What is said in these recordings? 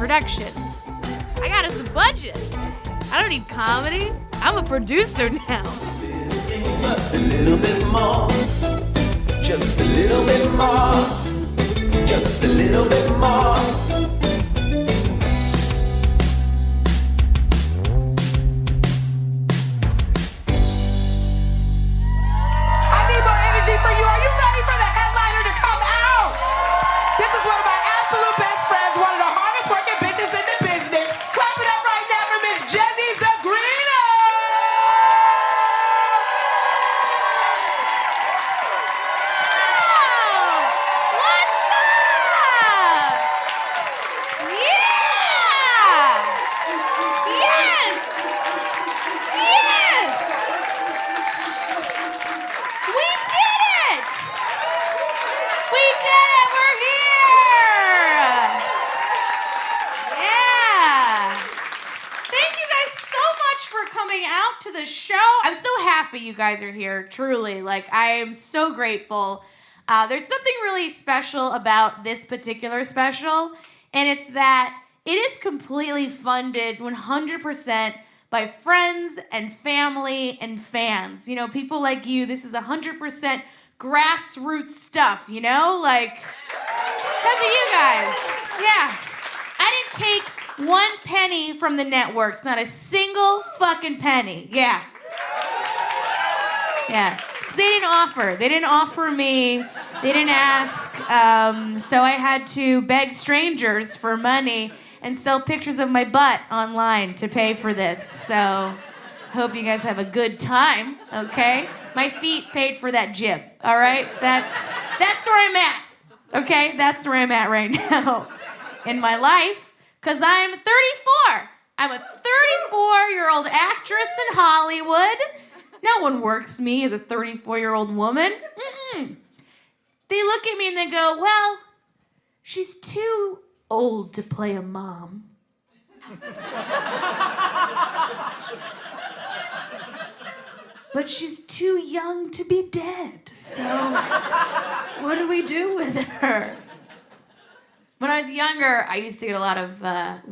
production. I got us a budget. I don't need comedy. I'm a producer now. A little bit more. Just a little bit more. Just a little bit more. You guys are here, truly. Like, I am so grateful. There's something really special about this particular special, and it's that it is completely funded 100% by friends and family and fans. You know, people like you. This is 100% grassroots stuff, you know? Like, because of you guys. Yeah. I didn't take 1 penny from the networks, not a single fucking penny. Yeah. Yeah, because they didn't offer me, they didn't ask, so I had to beg strangers for money and sell pictures of my butt online to pay for this, so hope you guys have a good time, okay? My feet paid for that jib, all right? That's where I'm at, okay? That's where I'm at right now in my life, because I'm 34. I'm a 34-year-old actress in Hollywood. No one works me as a 34-year-old woman. Mm-mm. They look at me and they go, well, she's too old to play a mom. But she's too young to be dead. So what do we do with her? When I was younger, I used to get a lot of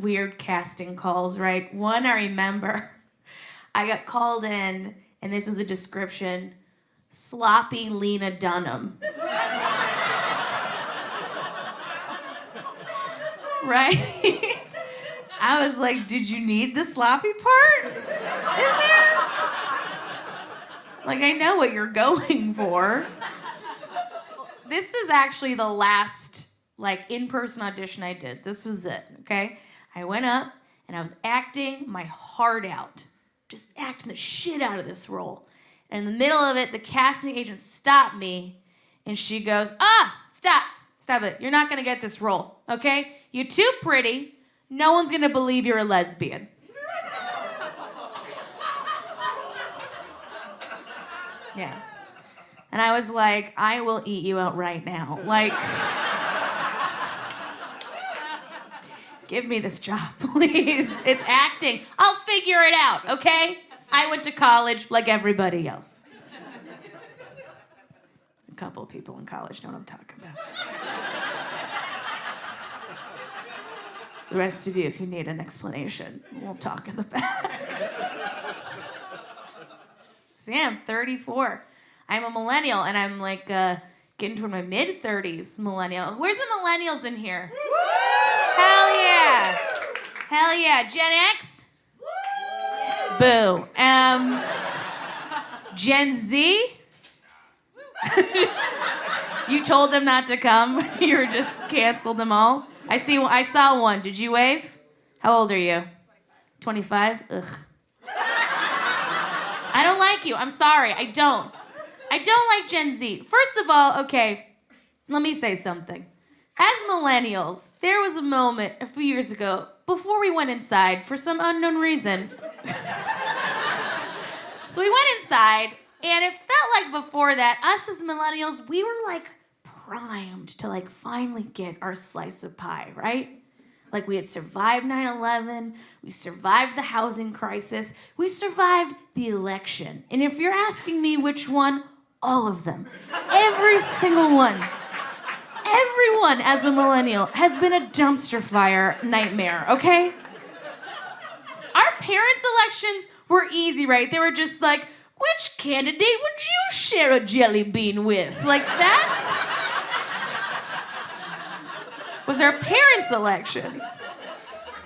weird casting calls, right? One I remember, I got called in, and this was a description, sloppy Lena Dunham. Right? I was like, did you need the sloppy part in there? Like, I know what you're going for. This is actually the last, in-person audition I did. This was it, okay? I went up, and I was acting my heart out. Just acting the shit out of this role. And in the middle of it, the casting agent stopped me, and she goes, stop it. You're not gonna get this role, okay? You're too pretty. No one's gonna believe you're a lesbian. Yeah. And I was like, I will eat you out right now. Like, give me this job, please. It's acting. I'll figure it out, okay? I went to college like everybody else. A couple of people in college know what I'm talking about. The rest of you, if you need an explanation, we'll talk in the back. So yeah, I'm 34. I'm a millennial, and I'm getting toward my mid-30s millennial. Where's the millennials in here? Hell yeah. Hell yeah. Gen X? Boo. Gen Z? You told them not to come. You were just canceled them all. I saw one. Did you wave? How old are you? 25? Ugh. I don't like you. I'm sorry. I don't like Gen Z. First of all, okay, let me say something. As millennials, there was a moment a few years ago before we went inside for some unknown reason. So we went inside, and it felt like before that, us as millennials, we were primed to finally get our slice of pie, right? We had survived 9/11, we survived the housing crisis, we survived the election. And if you're asking me which one, all of them. Every single one. Everyone as a millennial has been a dumpster fire nightmare, okay? Our parents' elections were easy, right? They were just like, which candidate would you share a jelly bean with? Like that was our parents' elections.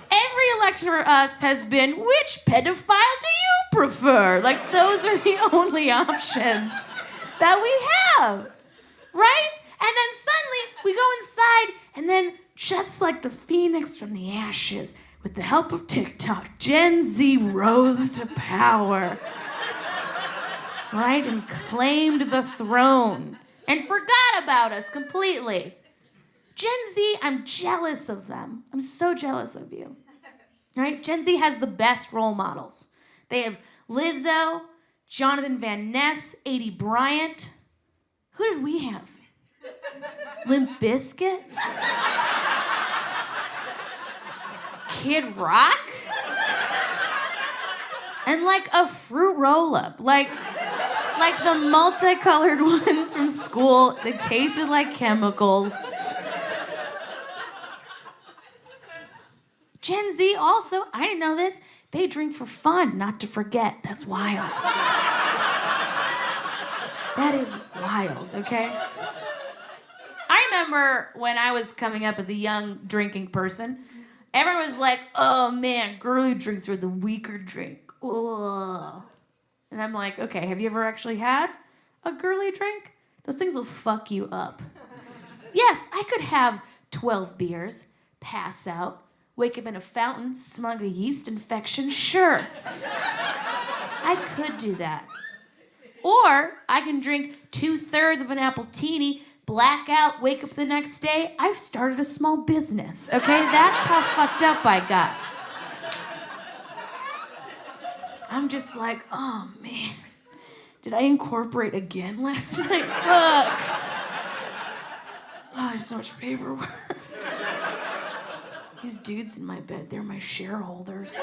Every election for us has been, which pedophile do you prefer? Like, those are the only options that we have, right? And then suddenly we go inside, and then just like the phoenix from the ashes, with the help of TikTok, Gen Z rose to power, right? And claimed the throne and forgot about us completely. Gen Z, I'm jealous of them. I'm so jealous of you. Right? Gen Z has the best role models. They have Lizzo, Jonathan Van Ness, A.D. Bryant. Who did we have? Limp Bizkit? Kid Rock? And like a fruit roll-up. Like the multicolored ones from school. They tasted like chemicals. Gen Z also, I didn't know this, they drink for fun, not to forget. That's wild. That is wild, okay? I remember when I was coming up as a young drinking person, everyone was like, oh man, girly drinks are the weaker drink. Ugh. And I'm like, okay, have you ever actually had a girly drink? Those things will fuck you up. Yes, I could have 12 beers, pass out, wake up in a fountain, smell a yeast infection, sure. I could do that. Or I can drink 2/3 of an appletini, black out, wake up the next day. I've started a small business, okay? That's how fucked up I got. I'm just like, oh man, did I incorporate again last night? Fuck. Oh, there's so much paperwork. These dudes in my bed, they're my shareholders.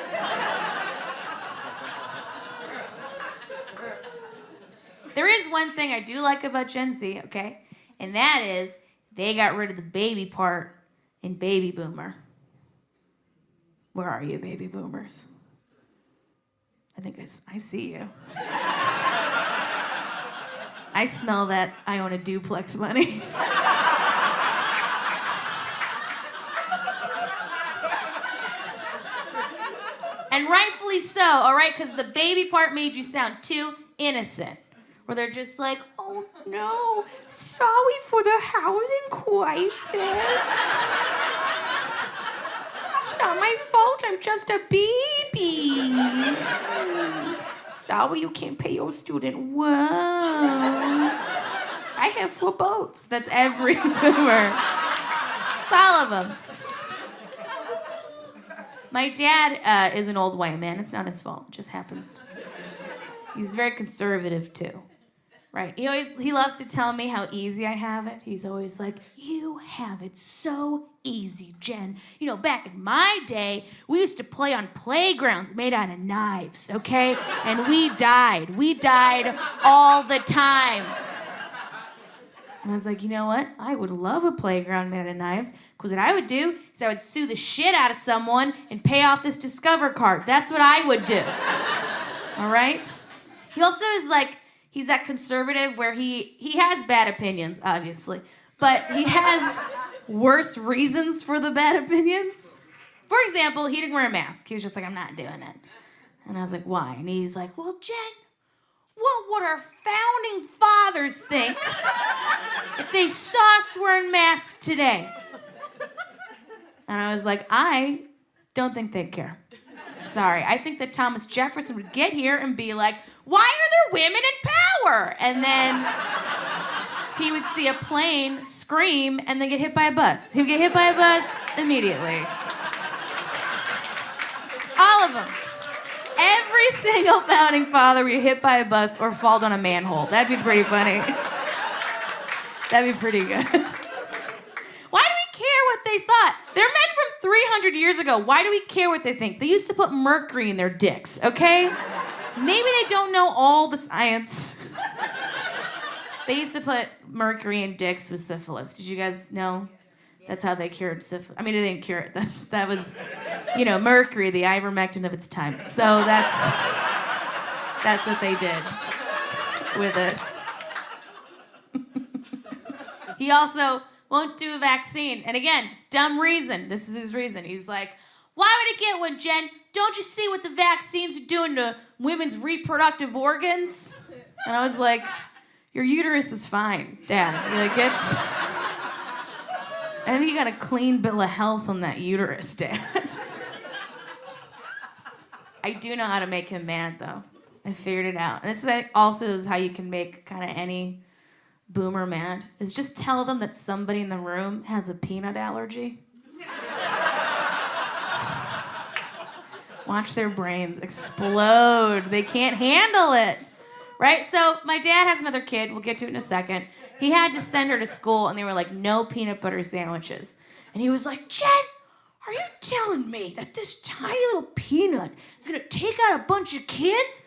There is one thing I do like about Gen Z, okay? And that is they got rid of the baby part in baby boomer. Where are you, baby boomers? I think I see you. I smell that I own a duplex money. And rightfully so, all right? Because the baby part made you sound too innocent. Where they're just like, oh no, sorry for the housing crisis. It's not my fault, I'm just a baby. Sorry you can't pay your student loans. I have 4 boats. That's every boomer. It's all of them. My dad is an old white man. It's not his fault. It just happened. He's very conservative too, right? He loves to tell me how easy I have it. He's always like, you have it so easy, Jen. You know, back in my day, we used to play on playgrounds made out of knives, okay? And we died. We died all the time. And I was like, you know what? I would love a playground made out of knives, because what I would do is I would sue the shit out of someone and pay off this Discover card. That's what I would do. All right? He also is like, he's that conservative where he has bad opinions, obviously, but he has worse reasons for the bad opinions. For example, he didn't wear a mask. He was just like, I'm not doing it. And I was like, why? And he's like, well, Jen, what would our founding fathers think if they saw us wearing masks today? And I was like, I don't think they'd care. Sorry, I think that Thomas Jefferson would get here and be like, why are there women in power? And then he would see a plane, scream, and then get hit by a bus. He would get hit by a bus immediately. All of them. Every single founding father would get hit by a bus or fall down a manhole. That'd be pretty funny. That'd be pretty good. Why do we care what they thought? They're men from 300 years ago. Why do we care what they think? They used to put mercury in their dicks, okay? Maybe they don't know all the science. They used to put mercury in dicks with syphilis. Did you guys know? That's how they cured syphilis. I mean, they didn't cure it. That was, mercury, the ivermectin of its time. So that's what they did with it. He also won't do a vaccine. And again, dumb reason. This is his reason. He's like, why would I get one, Jen? Don't you see what the vaccines are doing to women's reproductive organs? And I was like, your uterus is fine, Dad. I think you got a clean bill of health on that uterus, Dad. I do know how to make him mad, though. I figured it out. And this also is how you can make kind of any boomer mad, is just tell them that somebody in the room has a peanut allergy. Watch their brains explode. They can't handle it. Right? So my dad has another kid. We'll get to it in a second. He had to send her to school, and they were like, no peanut butter sandwiches. And he was like, Jen, are you telling me that this tiny little peanut is going to take out a bunch of kids?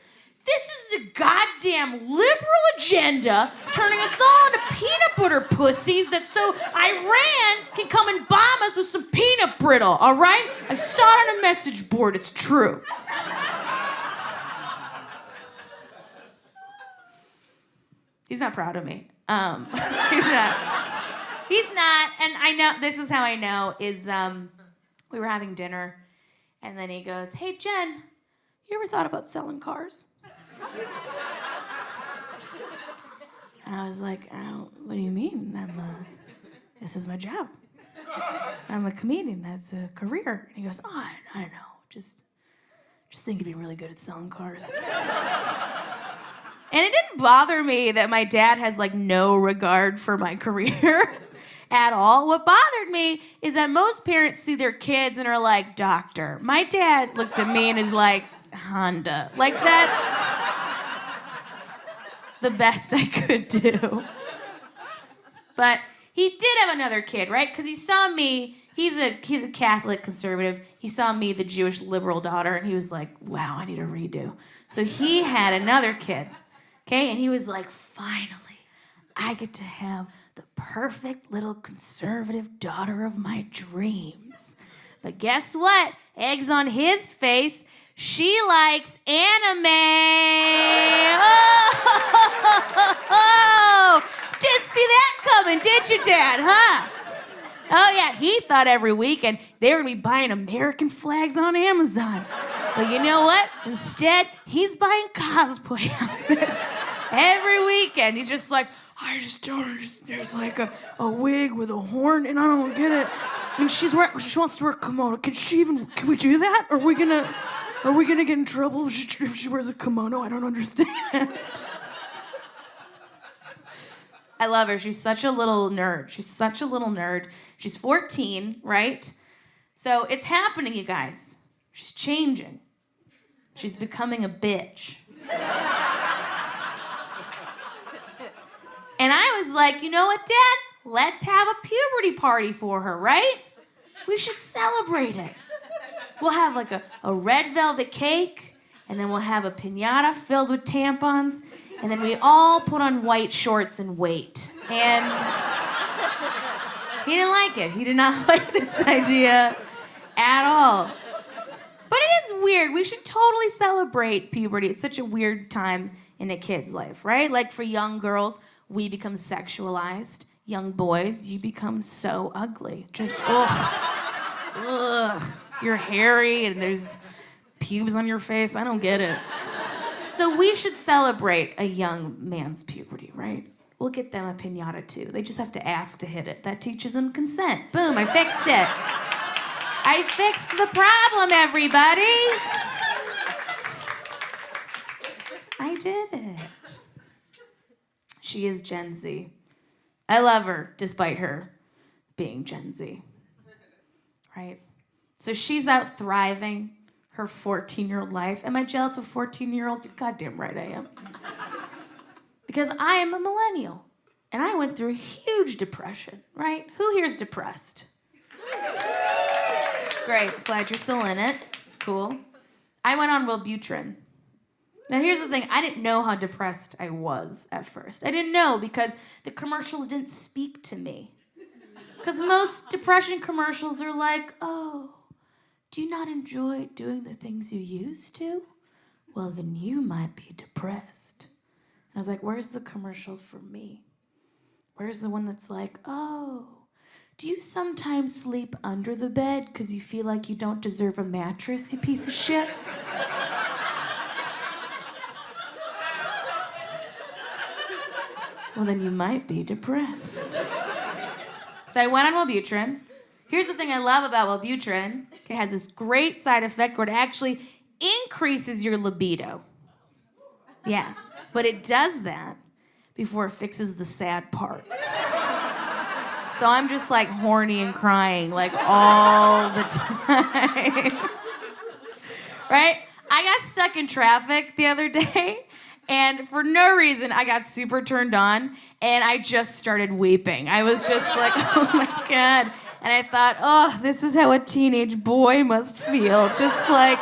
This is the goddamn liberal agenda turning us all into peanut butter pussies that so Iran can come and bomb us with some peanut brittle, all right? I saw it on a message board. It's true. He's not proud of me. He's not. And I know, this is how I know, is we were having dinner, and then he goes, hey, Jen, you ever thought about selling cars? And I was like, what do you mean? This is my job. I'm a comedian. That's a career. And he goes, I don't know. Just think you'd be really good at selling cars. And it didn't bother me that my dad has no regard for my career at all. What bothered me is that most parents see their kids and are like, doctor. My dad looks at me and is like, Honda. That's the best I could do. But he did have another kid, right? Because he saw me. He's a Catholic conservative. He saw me, the Jewish liberal daughter, and he was like, wow, I need a redo. So he had another kid. Okay, and he was like, finally, I get to have the perfect little conservative daughter of my dreams. But guess what? Eggs on his face. She likes anime. Oh, didn't see that coming, did you, Dad, huh? Oh, yeah, he thought every weekend they were going to be buying American flags on Amazon. But you know what? Instead, he's buying cosplay outfits every weekend. He's just like, I just don't understand. There's a wig with a horn, and I don't get it. And she wants to wear a kimono. Can we do that? Are we gonna get in trouble if she wears a kimono? I don't understand. I love her. She's such a little nerd. She's 14, right? So it's happening, you guys. She's changing. She's becoming a bitch. And I was like, you know what, Dad? Let's have a puberty party for her, right? We should celebrate it. We'll have a red velvet cake, and then we'll have a piñata filled with tampons, and then we all put on white shorts and wait. And he didn't like it. He did not like this idea at all. But it is weird. We should totally celebrate puberty. It's such a weird time in a kid's life, right? For young girls, we become sexualized. Young boys, you become so ugly. Just, ugh. You're hairy and there's pubes on your face. I don't get it. So we should celebrate a young man's puberty, right? We'll get them a piñata too. They just have to ask to hit it. That teaches them consent. Boom, I fixed it. I fixed the problem, everybody. I did it. She is Gen Z. I love her, despite her being Gen Z. Right? So she's out thriving her 14-year-old life. Am I jealous of a 14-year-old? You're goddamn right I am. Because I am a millennial. And I went through a huge depression, right? Who here is depressed? Great, glad you're still in it. Cool. I went on Wellbutrin. Now here's the thing, I didn't know how depressed I was at first. I didn't know because the commercials didn't speak to me. Because most depression commercials are like, oh, do you not enjoy doing the things you used to? Well, then you might be depressed. And I was like, where's the commercial for me? Where's the one that's like, oh, do you sometimes sleep under the bed because you feel like you don't deserve a mattress, you piece of shit? Well, then you might be depressed. So I went on Wellbutrin. Here's the thing I love about Wellbutrin. It has this great side effect where it actually increases your libido. Yeah, but it does that before it fixes the sad part. So I'm just like horny and crying like all the time. Right? I got stuck in traffic the other day. And for no reason, I got super turned on, and I just started weeping. I was just like, oh my God. And I thought, oh, this is how a teenage boy must feel. Just like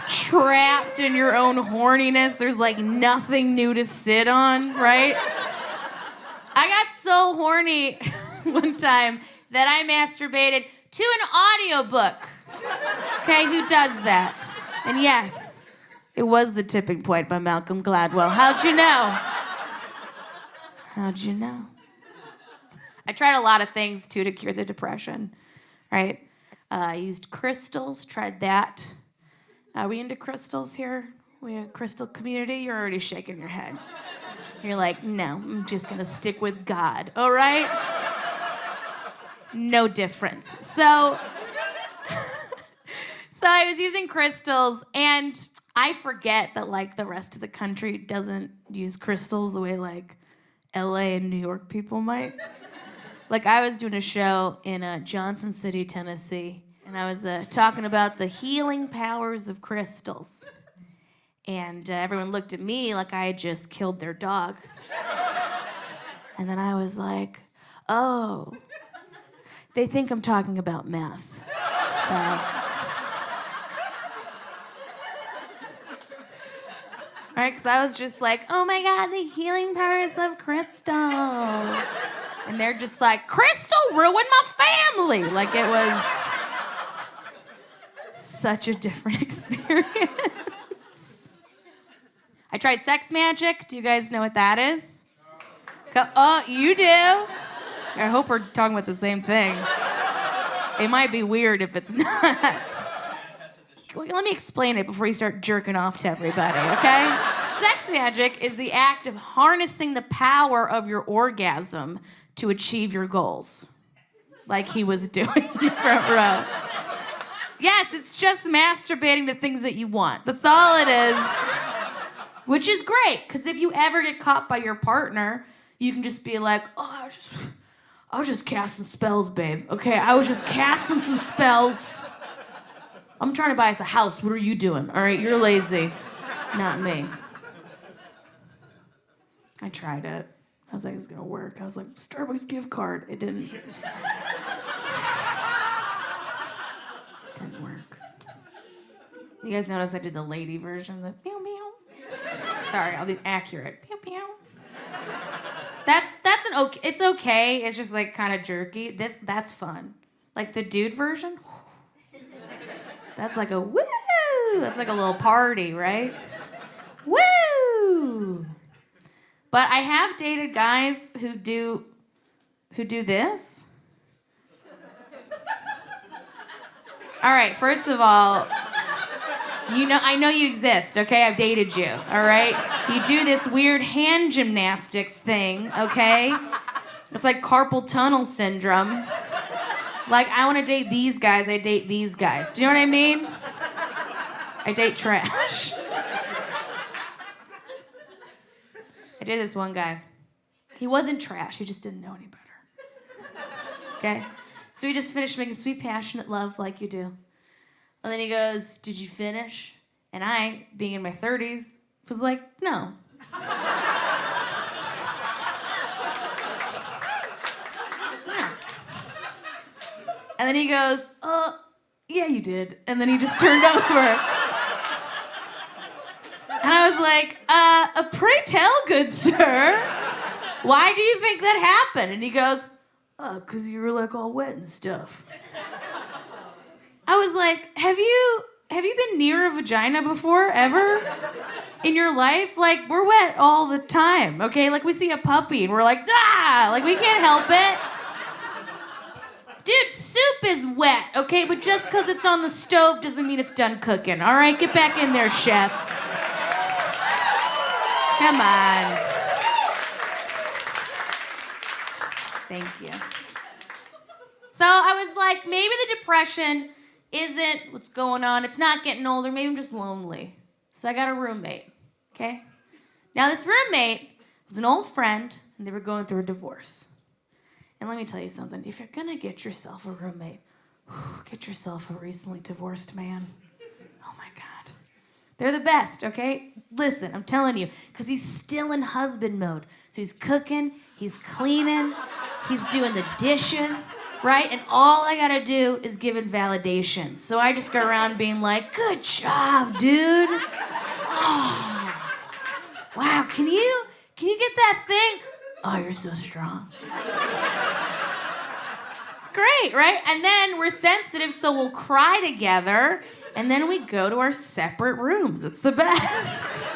trapped in your own horniness. There's like nothing new to sit on, right? I got so horny one time that I masturbated to an audiobook. Okay, who does that? And yes, it was The Tipping Point by Malcolm Gladwell. How'd you know? How'd you know? I tried a lot of things, too, to cure the depression, right? I used crystals, tried that. Are we into crystals here? We a crystal community? You're already shaking your head. You're like, no, I'm just going to stick with God, all right? No difference. So I was using crystals, and I forget that, like, the rest of the country doesn't use crystals the way, like, LA and New York people might. Like, I was doing a show in Johnson City, Tennessee, and I was talking about the healing powers of crystals. And everyone looked at me like I had just killed their dog. And then I was like, oh, they think I'm talking about meth. So... Right, because I was just like, oh my God, the healing powers of crystals. And they're just like, crystal ruined my family. Like, it was such a different experience. I tried sex magic. Do you guys know what that is? Oh, you do? I hope we're talking about the same thing. It might be weird if it's not. Let me explain it before you start jerking off to everybody, okay? Sex magic is the act of harnessing the power of your orgasm to achieve your goals. Like he was doing in the front row. Yes, it's just masturbating to things that you want. That's all it is. Which is great, because if you ever get caught by your partner, you can just be like, oh, I was just casting spells, babe. Okay, I was just casting some spells. I'm trying to buy us a house. What are you doing? All right, you're lazy. Not me. I tried it. I was like, it's gonna work. I was like, Starbucks gift card. It didn't. It didn't work. You guys notice I did the lady version, the pew pew. Sorry, I'll be accurate. Pew pew. That's an okay. It's okay. It's just like kind of jerky. That's fun. Like the dude version. That's like a woo! That's like a little party, right? Woo! But I have dated guys who do this. All right, first of all, I know you exist, okay? I've dated you, all right? You do this weird hand gymnastics thing, okay? It's like carpal tunnel syndrome. Like, I want to date these guys, I date these guys. Do you know what I mean? I date trash. I dated this one guy. He wasn't trash, he just didn't know any better. Okay? So we just finished making sweet, passionate love like you do. And then he goes, did you finish? And I, being in my 30s, was like, no. And then he goes, yeah, you did. And then he just turned over. And I was like, pray tell, good sir. Why do you think that happened? And he goes, oh, 'cause you were like all wet and stuff. I was like, have you been near a vagina before, ever? In your life? Like, we're wet all the time, okay? Like, we see a puppy and we're like, ah! Like, we can't help it. Dude, soup is wet, okay? But just because it's on the stove doesn't mean it's done cooking, all right? Get back in there, chef. Come on. Thank you. So I was like, maybe the depression isn't what's going on. It's not getting older. Maybe I'm just lonely. So I got a roommate, okay? Now, this roommate was an old friend, and they were going through a divorce. And let me tell you something. If you're going to get yourself a roommate, get yourself a recently divorced man. Oh, my God. They're the best, okay? Listen, I'm telling you, because he's still in husband mode. So he's cooking, he's cleaning, he's doing the dishes, right? And all I got to do is give it validation. So I just go around being like, good job, dude. Oh, wow, can you get that thing? Oh, you're so strong. It's great, right? And then we're sensitive, so we'll cry together, and then we go to our separate rooms. It's the best.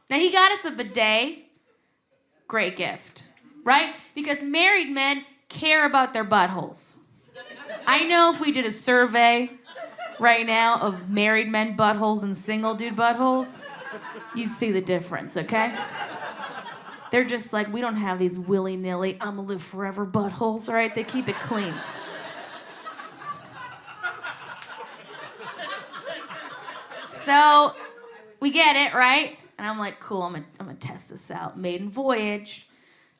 Now, he got us a bidet. Great gift, right? Because married men care about their buttholes. I know if we did a survey right now of married men buttholes and single dude buttholes, you'd see the difference, okay? They're just like, we don't have these willy-nilly, I'ma live forever buttholes, all right? They keep it clean. So we get it, right? And I'm like, cool, I'm gonna test this out. Maiden voyage.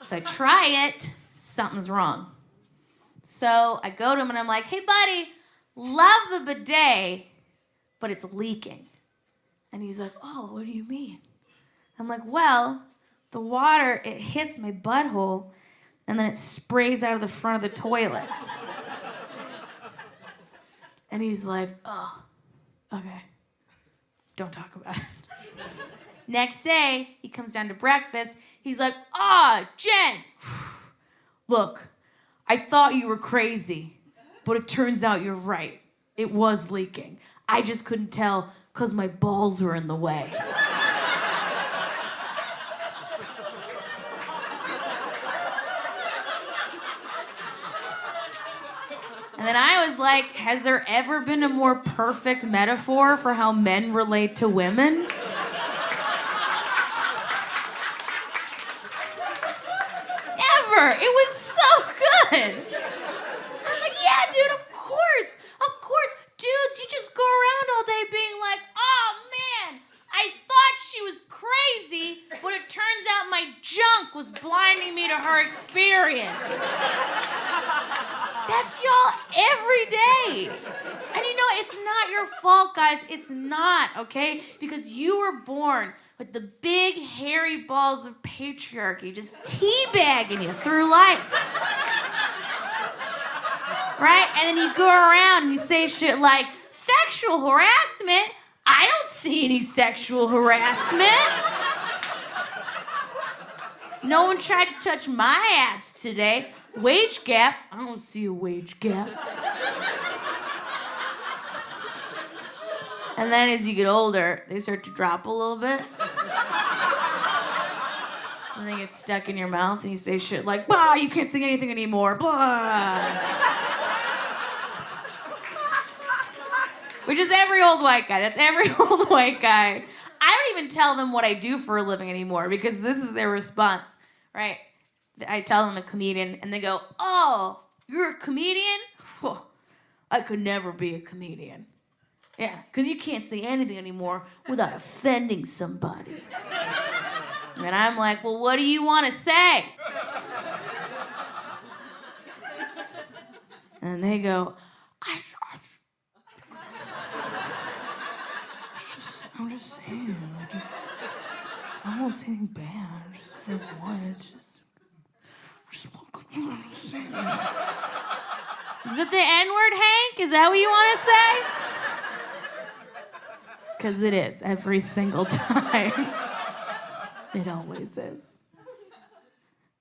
So I try it, something's wrong. So I go to him and I'm like, hey buddy, love the bidet, but it's leaking. And he's like, oh, what do you mean? I'm like, well, the water, it hits my butthole and then it sprays out of the front of the toilet. And he's like, oh, okay. Don't talk about it. Next day, he comes down to breakfast. He's like, Jen, look, I thought you were crazy, but it turns out you're right. It was leaking. I just couldn't tell because my balls were in the way. And then I was like, has there ever been a more perfect metaphor for how men relate to women? Never. It was so good. I was like, yeah, dude, of course. Dudes, you just go around all day being like, oh, man, I thought she was crazy, but it turns out my junk was blinding me to her experience. That's y'all every day. And you know, it's not your fault, guys. It's not, okay? Because you were born with the big, hairy balls of patriarchy just teabagging you through life. Right? And then you go around and you say shit like, sexual harassment? I don't see any sexual harassment. No one tried to touch my ass today. Wage gap? I don't see a wage gap. And then as you get older, they start to drop a little bit. And they get stuck in your mouth and you say shit like, blah, you can't sing anything anymore, blah. Which is every old white guy. That's every old white guy. I don't even tell them what I do for a living anymore because this is their response, right? I tell them I'm a comedian, and they go, oh, you're a comedian? I could never be a comedian. Yeah, because you can't say anything anymore without offending somebody. And I'm like, well, what do you want to say? And they go, I'm just saying, like, it's not anything bad. I'm just like, what? Is it the N-word, Hank? Is that what you want to say? Because it is every single time. It always is.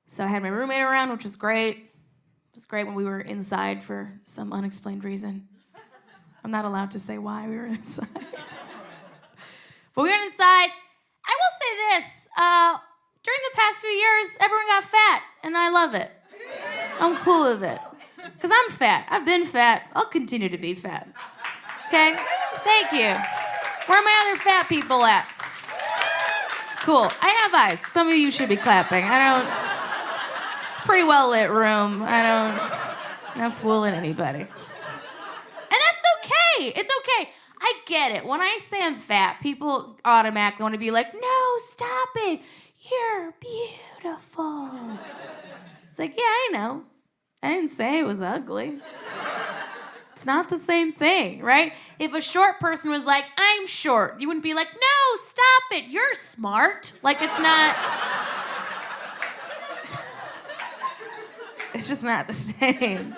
So I had my roommate around, which was great. It was great when we were inside for some unexplained reason. I'm not allowed to say why we were inside. But we went inside. I will say this. During the past few years, everyone got fat, and I love it. I'm cool with it. Because I'm fat. I've been fat. I'll continue to be fat. Okay? Thank you. Where are my other fat people at? Cool. I have eyes. Some of you should be clapping. It's a pretty well-lit room. I'm not fooling anybody. And that's okay. It's okay. I get it. When I say I'm fat, people automatically want to be like, no, stop it. You're beautiful. It's like, yeah, I know. I didn't say it was ugly. It's not the same thing, right? If a short person was like, I'm short, you wouldn't be like, no, stop it. You're smart. Like, it's not. It's just not the same.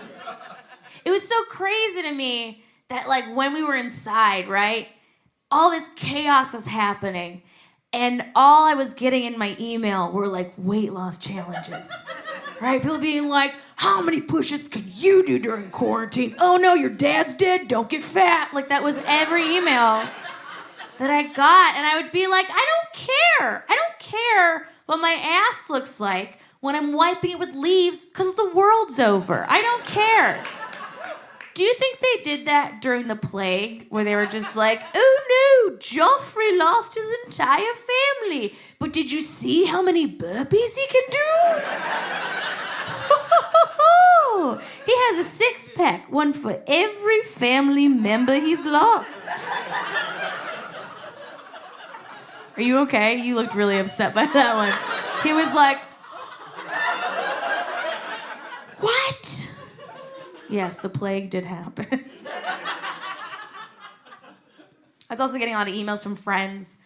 It was so crazy to me that, like, when we were inside, right, all this chaos was happening, and all I was getting in my email were, like, weight loss challenges, right? People being like, how many push-ups can you do during quarantine? Oh, no, your dad's dead. Don't get fat. Like, that was every email that I got, and I would be like, I don't care. I don't care what my ass looks like when I'm wiping it with leaves because the world's over. I don't care. Do you think they did that during the plague, where they were just like, oh no, Joffrey lost his entire family, but did you see how many burpees he can do? He has a six-pack, one for every family member he's lost. Are you okay? You looked really upset by that one. He was like, what? Yes, the plague did happen. I was also getting a lot of emails from friends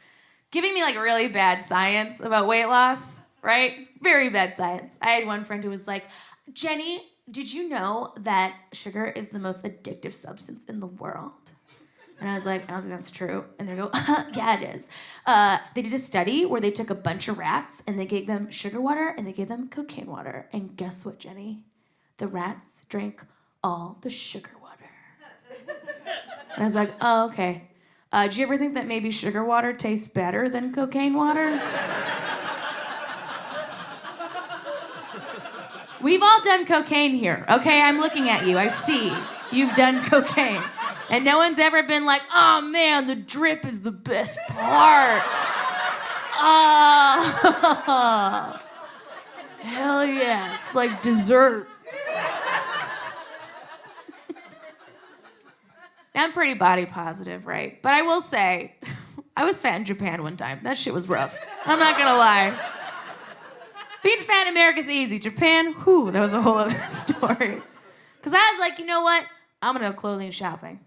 giving me like really bad science about weight loss, right? Very bad science. I had one friend who was like, Jenny, did you know that sugar is the most addictive substance in the world? And I was like, I don't think that's true. And they go, yeah, it is. They did a study where they took a bunch of rats and they gave them sugar water and they gave them cocaine water. And guess what, Jenny? The rats drank all the sugar water. And I was like, oh, okay. Do you ever think that maybe sugar water tastes better than cocaine water? We've all done cocaine here, okay? I'm looking at you. I see. You've done cocaine. And no one's ever been like, oh, man, the drip is the best part. Oh, hell yeah. It's like dessert. I'm pretty body positive, right? But I will say, I was fat in Japan one time. That shit was rough. I'm not gonna lie. Being fat in America is easy. Japan, whew, that was a whole other story. Because I was like, you know what? I'm gonna go clothing shopping.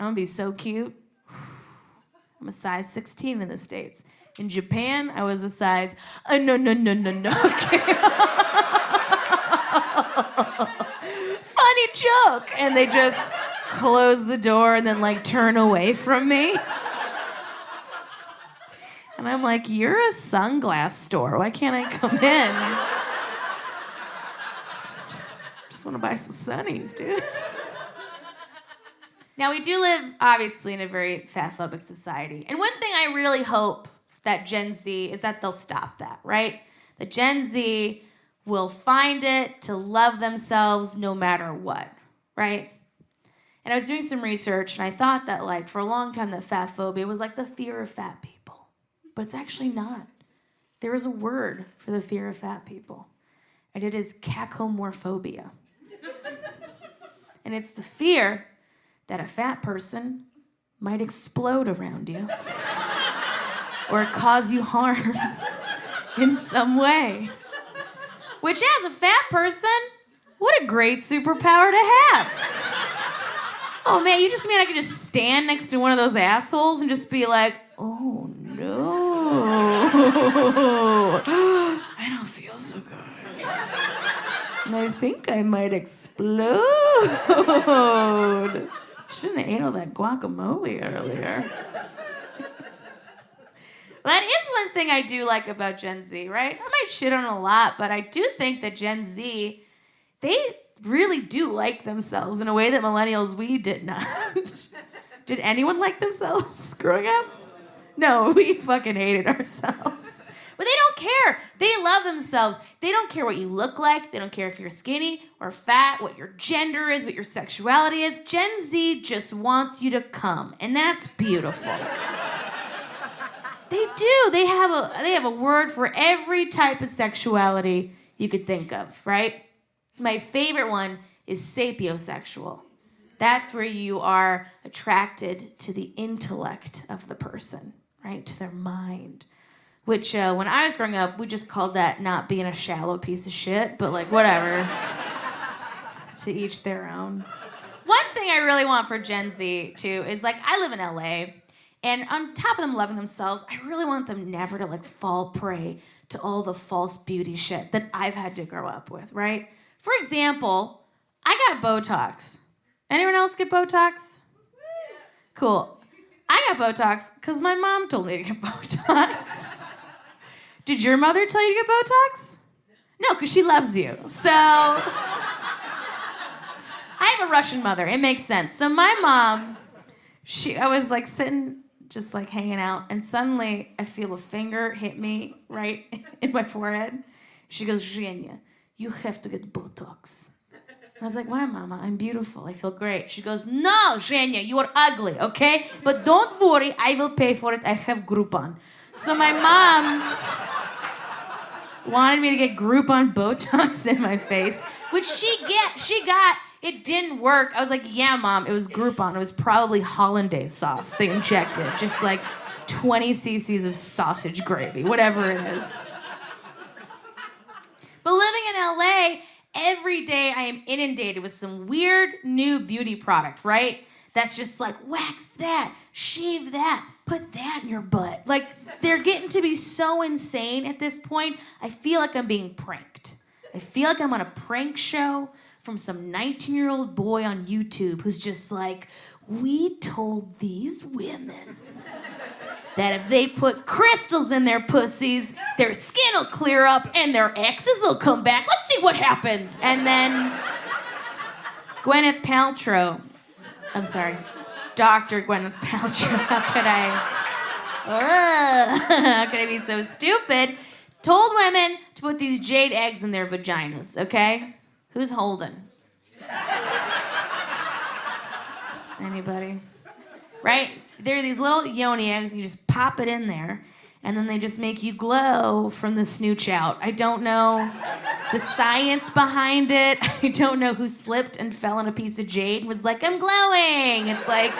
I'm gonna be so cute. I'm a size 16 in the States. In Japan, I was a size, no. Okay. Funny joke. And they just close the door and then like turn away from me. And I'm like, you're a sunglass store. Why can't I come in? Just want to buy some sunnies, dude. Now, we do live, obviously, in a very fat-phobic society. And one thing I really hope that Gen Z is that they'll stop that, right? That Gen Z will find it to love themselves no matter what, right? And I was doing some research, and I thought that, like, for a long time, that fat phobia was like the fear of fat people. But it's actually not. There is a word for the fear of fat people, and it is cacomorphobia. And it's the fear that a fat person might explode around you or cause you harm in some way. Which, as a fat person, what a great superpower to have. Oh man, you just mean I could just stand next to one of those assholes and just be like, oh no. I don't feel so good. I think I might explode. Shouldn't have ate all that guacamole earlier. That is one thing I do like about Gen Z, right? I might shit on it a lot, but I do think that Gen Z, they really do like themselves in a way that millennials, we did not. Did anyone like themselves growing up? No, we fucking hated ourselves. But they don't care. They love themselves. They don't care what you look like. They don't care if you're skinny or fat, what your gender is, what your sexuality is. Gen Z just wants you to come, and that's beautiful. They do. They have a word for every type of sexuality you could think of, right? My favorite one is sapiosexual. That's where you are attracted to the intellect of the person, right? To their mind. Which, when I was growing up, we just called that not being a shallow piece of shit, but like, whatever. To each their own. One thing I really want for Gen Z, too, is like, I live in LA, and on top of them loving themselves, I really want them never to like fall prey to all the false beauty shit that I've had to grow up with, right? For example, I got Botox. Anyone else get Botox? Cool. I got Botox because my mom told me to get Botox. Did your mother tell you to get Botox? No, because she loves you. So, I have a Russian mother. It makes sense. So my mom, I was like sitting, just like hanging out, and suddenly I feel a finger hit me right in my forehead. She goes, Zhenya, you have to get Botox. I was like, why, Mama? I'm beautiful. I feel great. She goes, no, Zhenya, you are ugly, okay? But don't worry, I will pay for it. I have Groupon. So my mom wanted me to get Groupon Botox in my face, which she got. It didn't work. I was like, yeah, Mom, it was Groupon. It was probably hollandaise sauce they injected. Just like 20 cc's of sausage gravy, whatever it is. But living in LA, every day I am inundated with some weird new beauty product, right? That's just like, wax that, shave that, put that in your butt. Like, they're getting to be so insane at this point, I feel like I'm being pranked. I feel like I'm on a prank show from some 19-year-old boy on YouTube who's just like, we told these women that if they put crystals in their pussies, their skin will clear up and their exes will come back. Let's see what happens. And then Gwyneth Paltrow, I'm sorry, Dr. Gwyneth Paltrow, how could I be so stupid? Told women to put these jade eggs in their vaginas, okay? Who's holding? Anybody? Right? There are these little yoni eggs, you just pop it in there, and then they just make you glow from the snooch out. I don't know the science behind it. I don't know who slipped and fell on a piece of jade and was like, I'm glowing. It's like,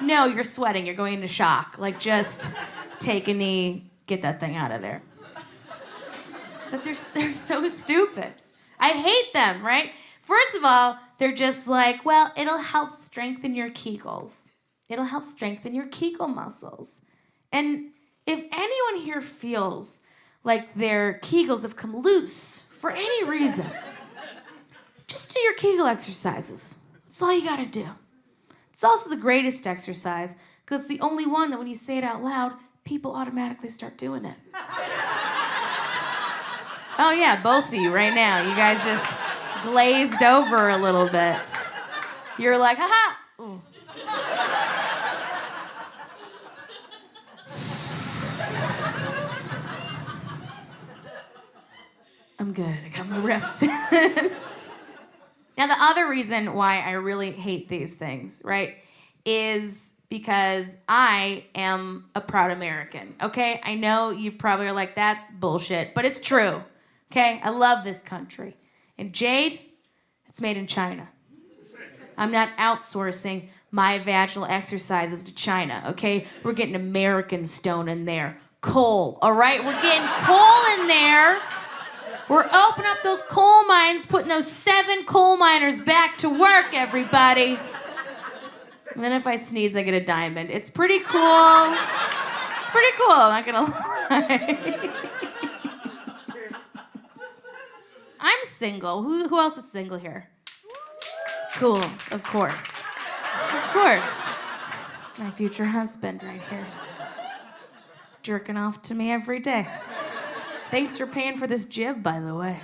no, you're sweating, you're going into shock. Like, just take a knee, get that thing out of there. But they're so stupid. I hate them, right? First of all, they're just like, well, it'll help strengthen your Kegels. It'll help strengthen your Kegel muscles. And if anyone here feels like their Kegels have come loose for any reason, just do your Kegel exercises. That's all you gotta do. It's also the greatest exercise because it's the only one that when you say it out loud, people automatically start doing it. Oh yeah, both of you right now. You guys just glazed over a little bit. You're like, haha. Ooh. I'm good. I got my reps in. Now, the other reason why I really hate these things, right, is because I am a proud American, okay? I know you probably are like, that's bullshit, but it's true, okay? I love this country. And jade, it's made in China. I'm not outsourcing my vaginal exercises to China, okay? We're getting American stone in there. Coal, all right? We're getting coal in there. We're opening up those coal mines, putting those 7 coal miners back to work, everybody. And then if I sneeze, I get a diamond. It's pretty cool. It's pretty cool, I'm not gonna lie. I'm single. Who else is single here? Cool, of course. Of course. My future husband right here. jerking off to me every day. Thanks for paying for this jib, by the way.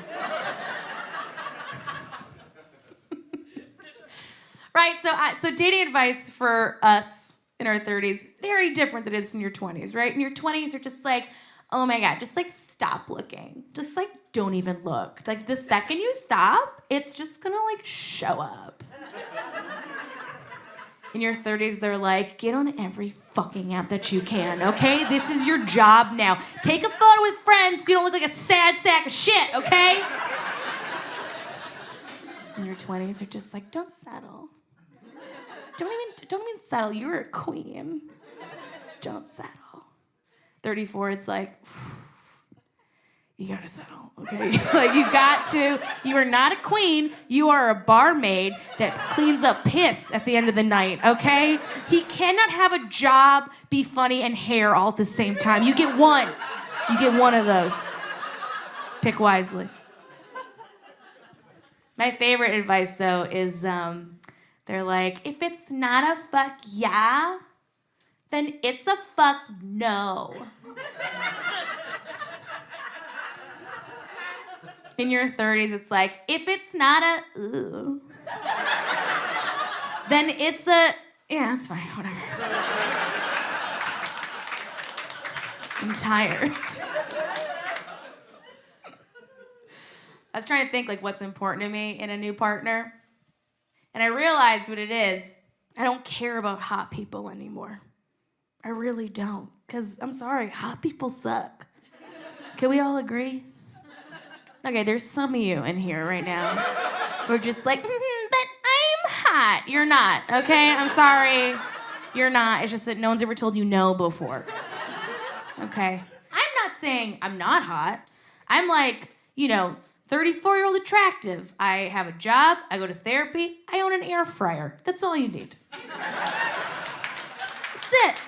Right, so dating advice for us in our 30s, very different than it is in your 20s, right? In your 20s, you're just like, oh my God, just like stop looking. Just like don't even look. Like the second you stop, it's just gonna like show up. In your 30s, they're like, get on every fucking app that you can, okay? This is your job now. Take a photo with friends so you don't look like a sad sack of shit, okay? In your 20s, you're just like, don't settle. Don't even settle. You're a queen. Don't settle. 34, it's like, you gotta settle, okay? Like, you got to. You are not a queen. You are a barmaid that cleans up piss at the end of the night, okay? He cannot have a job, be funny, and hair all at the same time. You get one. You get one of those. Pick wisely. My favorite advice, though, is they're like, if it's not a fuck yeah, then it's a fuck no. In your 30s, it's like, if it's not a then it's a, yeah, that's fine, whatever. I'm tired. I was trying to think like what's important to me in a new partner. And I realized what it is. I don't care about hot people anymore. I really don't. Because, I'm sorry, hot people suck. Can we all agree? Okay, there's some of you in here right now who are just like, but I'm hot. You're not, okay? I'm sorry. You're not. It's just that no one's ever told you no before. Okay? I'm not saying I'm not hot. I'm like, 34-year-old attractive. I have a job. I go to therapy. I own an air fryer. That's all you need. That's it.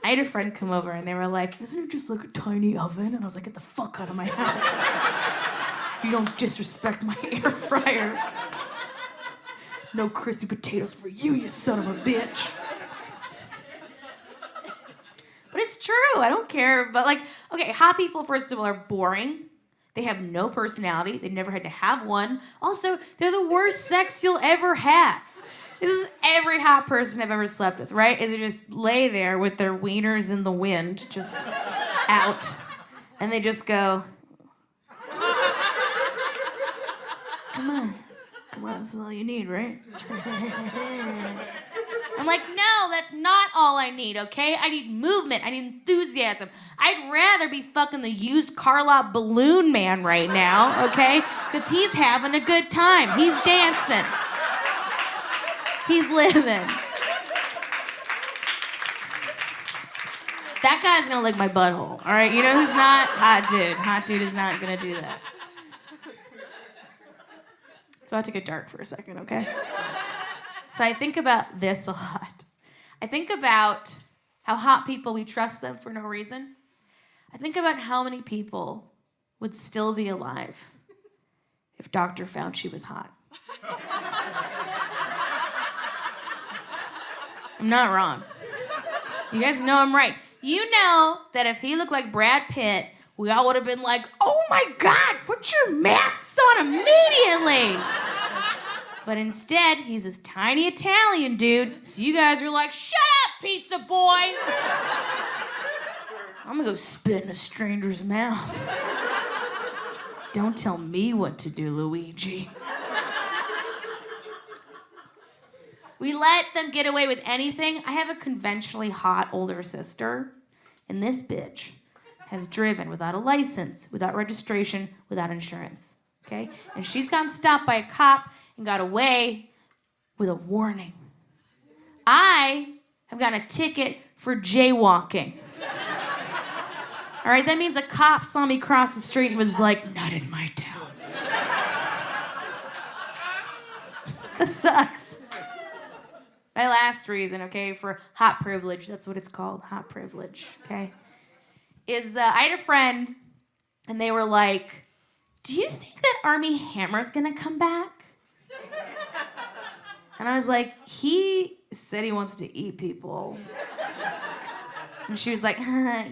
I had a friend come over and they were like, isn't it just like a tiny oven? And I was like, get the fuck out of my house. You don't disrespect my air fryer. No crispy potatoes for you, you son of a bitch. But it's true. I don't care. But okay, hot people, first of all, are boring. They have no personality. They've never had to have one. Also, they're the worst sex you'll ever have. This is every hot person I've ever slept with, right? Is they just lay there with their wieners in the wind, just out. And they just go, come on, this is all you need, right? I'm like, no, that's not all I need, okay? I need movement. I need enthusiasm. I'd rather be fucking the used car lot balloon man right now, okay? Because he's having a good time. He's dancing. He's living. That guy's gonna lick my butthole, all right? You know who's not? Hot dude. Hot dude is not gonna do that. It's about to get dark for a second, okay? So I think about this a lot. I think about how hot people, we trust them for no reason. I think about how many people would still be alive if Dr. found she was hot. I'm not wrong. You guys know I'm right. You know that if he looked like Brad Pitt, we all would have been like, oh my God, put your masks on immediately. But instead, he's this tiny Italian dude, so you guys are like, shut up, pizza boy. I'm gonna go spit in a stranger's mouth. Don't tell me what to do, Luigi. We let them get away with anything. I have a conventionally hot older sister, and this bitch has driven without a license, without registration, without insurance, okay? And she's gotten stopped by a cop and got away with a warning. I have gotten a ticket for jaywalking. All right, that means a cop saw me cross the street and was like, not in my town. That sucks. My last reason, okay, for hot privilege, that's what it's called, hot privilege, okay, is I had a friend, and they were like, do you think that Armie Hammer's gonna come back? And I was like, he said he wants to eat people. And she was like, you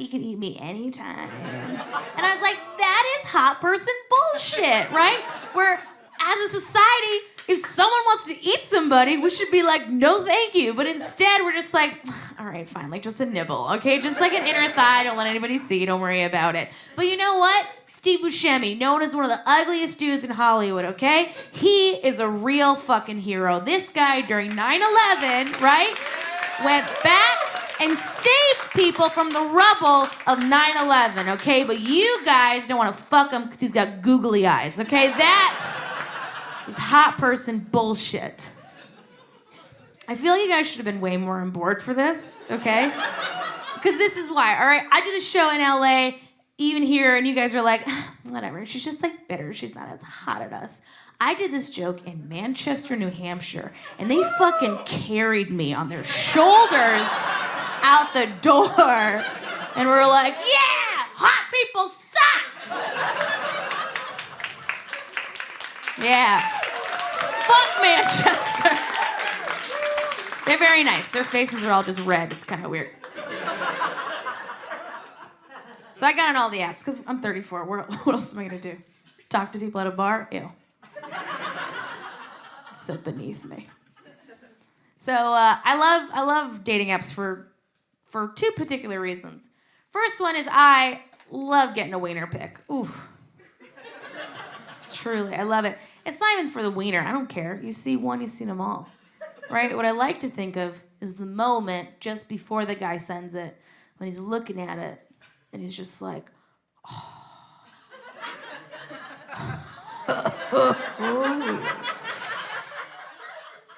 can eat me anytime. And I was like, that is hot person bullshit, right? Where as a society, if someone wants to eat somebody, we should be like, no thank you. But instead, we're just like, all right, fine, like just a nibble, okay? Just like an inner thigh, don't let anybody see, don't worry about it. But you know what? Steve Buscemi, known as one of the ugliest dudes in Hollywood, okay? He is a real fucking hero. This guy, during 9/11, right, went back and saved people from the rubble of 9/11, okay? But you guys don't want to fuck him because he's got googly eyes, okay? That is hot person bullshit. I feel like you guys should have been way more on board for this, okay? Because this is why, all right? I do the show in LA, even here, and you guys are like, whatever, she's just like bitter. She's not as hot as us. I did this joke in Manchester, New Hampshire, and they fucking carried me on their shoulders out the door. And we're like, yeah, hot people suck. Yeah. Fuck Manchester. They're very nice. Their faces are all just red. It's kind of weird. So I got on all the apps because I'm 34. What else am I going to do? Talk to people at a bar? Ew. It's so beneath me. So I love dating apps for two particular reasons. First one is I love getting a wiener pic. Ooh. Truly, I love it. It's not even for the wiener. I don't care. You see one, you've seen them all. Right? What I like to think of is the moment just before the guy sends it, when he's looking at it, and he's just like, oh.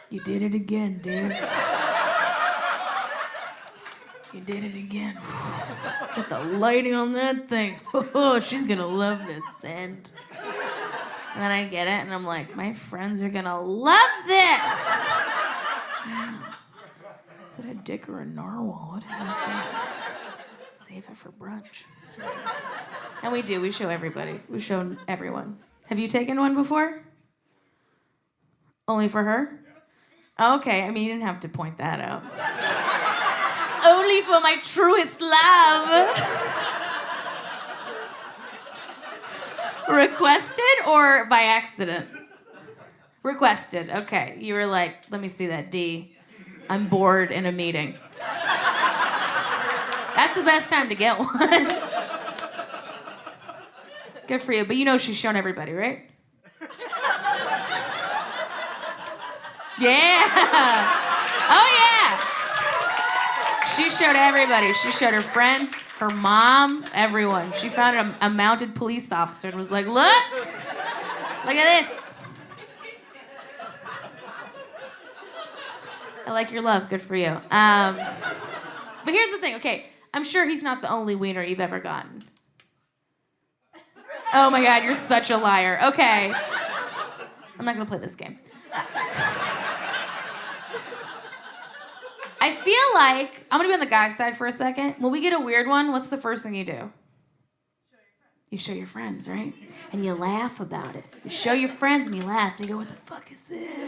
You did it again, Dave. You did it again. Get the lighting on that thing. She's gonna love this scent. And then I get it, and I'm like, my friends are gonna love this. Is it a dick or a narwhal? What is that thing? Save it for brunch. And we do. We show everybody. We've shown everyone. Have you taken one before? Only for her? Okay. I mean, you didn't have to point that out. Only for my truest love. Requested or by accident? Requested. Okay. You were like, let me see that D. I'm bored in a meeting. That's the best time to get one. Good for you. But you know she's shown everybody, right? Yeah. Oh, yeah. She showed everybody. She showed her friends, her mom, everyone. She found a mounted police officer and was like, look at this. I like your love. Good for you. But here's the thing. Okay, I'm sure he's not the only wiener you've ever gotten. Oh my God, you're such a liar. Okay. I'm not gonna play this game. I feel like, I'm gonna be on the guy's side for a second. When we get a weird one, what's the first thing you do? You show your friends, right? And you laugh about it. You show your friends and you laugh and you go, what the fuck is this?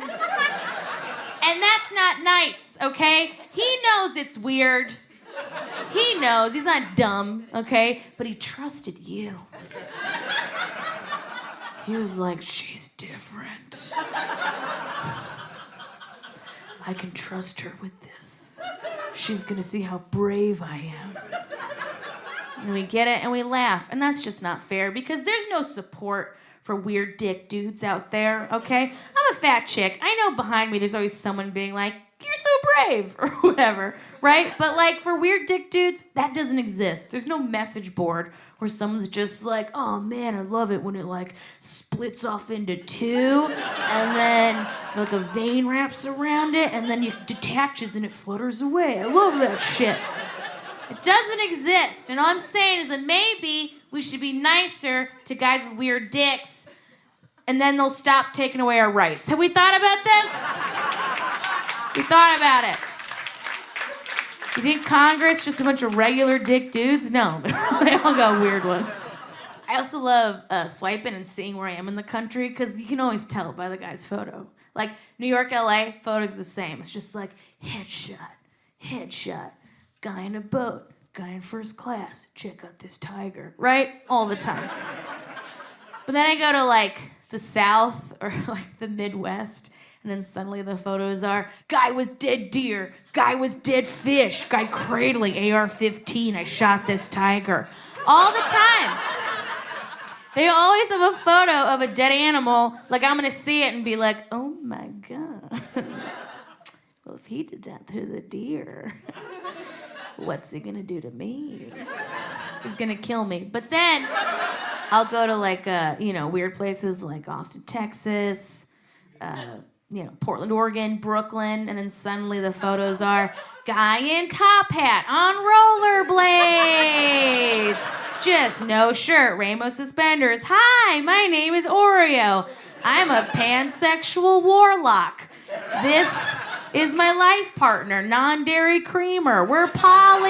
And that's not nice, okay? He knows it's weird. He knows. He's not dumb, okay? But he trusted you. He was like, she's different. I can trust her with this. She's gonna see how brave I am. And we get it and we laugh. And that's just not fair because there's no support for weird dick dudes out there, okay? I'm a fat chick. I know behind me there's always someone being like, you're so brave, or whatever, right? But like for weird dick dudes, that doesn't exist. There's no message board where someone's just like, oh man, I love it when it like splits off into two, and then like a vein wraps around it, and then it detaches and it flutters away. I love that shit. It doesn't exist. And all I'm saying is that maybe we should be nicer to guys with weird dicks, and then they'll stop taking away our rights. Have we thought about this? We thought about it. You think Congress just a bunch of regular dick dudes? No, they all got weird ones. I also love swiping and seeing where I am in the country because you can always tell by the guy's photo. Like New York, LA, photos are the same. It's just like headshot, guy in a boat, guy in first class, check out this tiger, right? All the time. But then I go to like the South or like the Midwest, and then suddenly the photos are guy with dead deer, guy with dead fish, guy cradling AR-15, I shot this tiger. All the time. They always have a photo of a dead animal, like I'm gonna see it and be like, oh my God. Well, if he did that to the deer, what's he gonna do to me? He's gonna kill me. But then I'll go to like, weird places like Austin, Texas, Portland, Oregon, Brooklyn, and then suddenly the photos are guy in top hat on rollerblades. Just no shirt, rainbow suspenders. Hi, my name is Oreo. I'm a pansexual warlock. This is my life partner, non-dairy creamer. We're poly.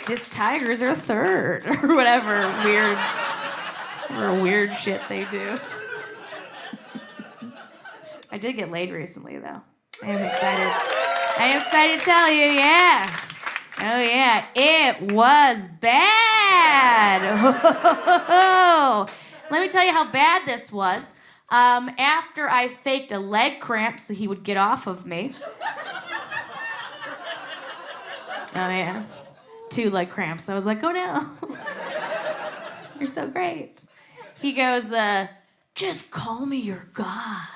This tiger's our third, or whatever weird shit they do. I did get laid recently, though. I am excited to tell you, yeah. Oh, yeah. It was bad. Let me tell you how bad this was. After I faked a leg cramp so he would get off of me. Oh, yeah. 2 leg cramps. I was like, oh, no. You're so great. He goes, just call me your God.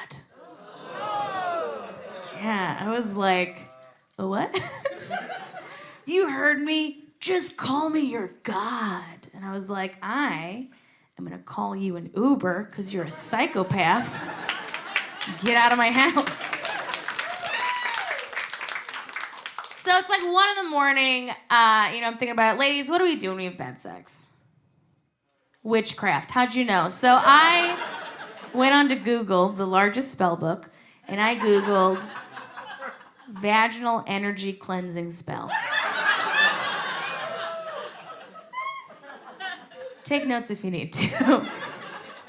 Yeah, I was like, what? You heard me? Just call me your God. And I was like, I am going to call you an Uber because you're a psychopath. Get out of my house. So it's like 1 a.m. I'm thinking about it. Ladies, what do we do when we have bad sex? Witchcraft. How'd you know? So I went on to Google, the largest spell book, and I Googled vaginal energy cleansing spell. Take notes if you need to.